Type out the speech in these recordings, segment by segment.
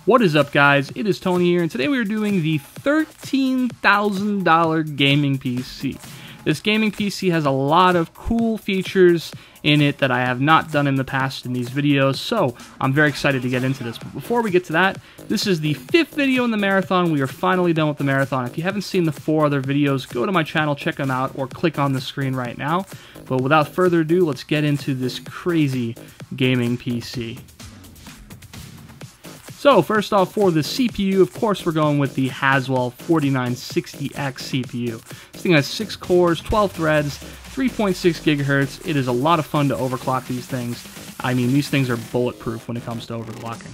What is up, guys? It is Tony here, and today we are doing the $13,000 gaming PC. This gaming PC has a lot of cool features in it that I have not done in the past in these videos, so I'm very excited to get into this. But before we get to that, this is the 5th video in the marathon. We are finally done with the marathon. If you haven't seen the 4 other videos, go to my channel, check them out, or click on the screen right now. But without further ado, let's get into this crazy gaming PC. So first off, for the CPU, of course, we're going with the Haswell 4960X CPU. This thing has 6 cores, 12 threads, 3.6 gigahertz. It is a lot of fun to overclock these things. I mean, these things are bulletproof when it comes to overclocking.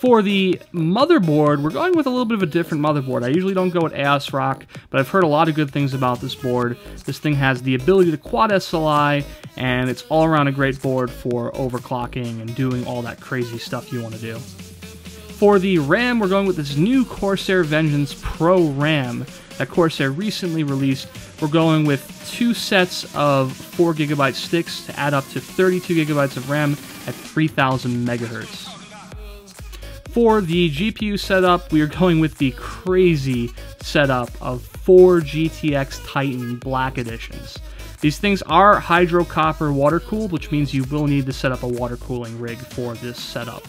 For the motherboard, we're going with a little bit of a different motherboard. I usually don't go with ASRock, but I've heard a lot of good things about this board. This thing has the ability to quad SLI, and it's all around a great board for overclocking and doing all that crazy stuff you want to do. For the RAM, we're going with this new Corsair Vengeance Pro RAM that Corsair recently released. We're going with 2 sets of 4GB sticks to add up to 32GB of RAM at 3000 megahertz. For the GPU setup, we are going with the crazy setup of 4 GTX Titan Black Editions. These things are hydro copper water cooled, which means you will need to set up a water cooling rig for this setup.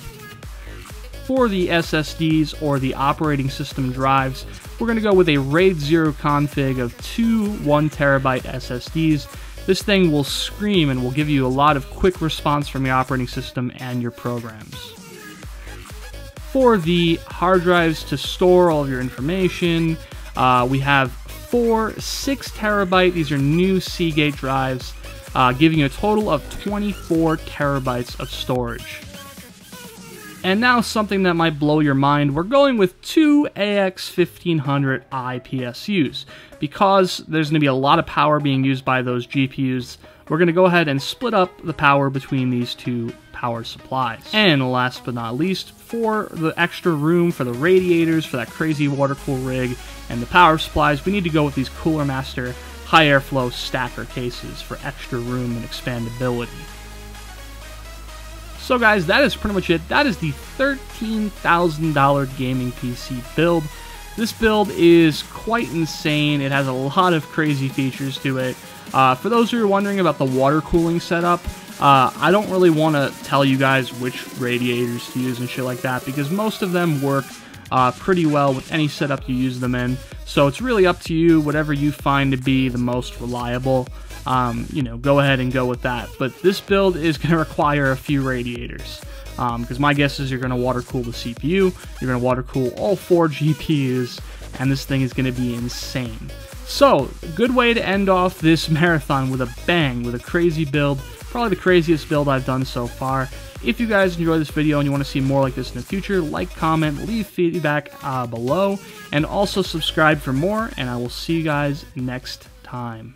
For the SSDs, or the operating system drives, we're going to go with a RAID 0 config of 2 1TB SSDs. This thing will scream and will give you a lot of quick response from your operating system and your programs. For the hard drives to store all of your information, we have 4 6TB. These are new Seagate drives, giving you a total of 24 terabytes of storage. And now something that might blow your mind, we're going with 2 AX1500i PSUs. Because there's going to be a lot of power being used by those GPUs, we're going to go ahead and split up the power between these 2 power supplies. And last but not least, for the extra room for the radiators, for that crazy water cool rig, and the power supplies, we need to go with these Cooler Master high airflow stacker cases for extra room and expandability. So guys, that is pretty much it. That is the $13,000 gaming PC build. This build is quite insane. It has a lot of crazy features to it. For those who are wondering about the water cooling setup, I don't really want to tell you guys which radiators to use and shit like that, because most of them work pretty well with any setup you use them in. So it's really up to you, whatever you find to be the most reliable. You know, go ahead and go with that. But this build is going to require a few radiators, because my guess is you're going to water cool the CPU, you're going to water cool all 4 GPUs, and this thing is going to be insane. So, good way to end off this marathon with a bang, with a crazy build, probably the craziest build I've done so far. If you guys enjoyed this video and you want to see more like this in the future, like, comment, leave feedback below, and also subscribe for more, and I will see you guys next time.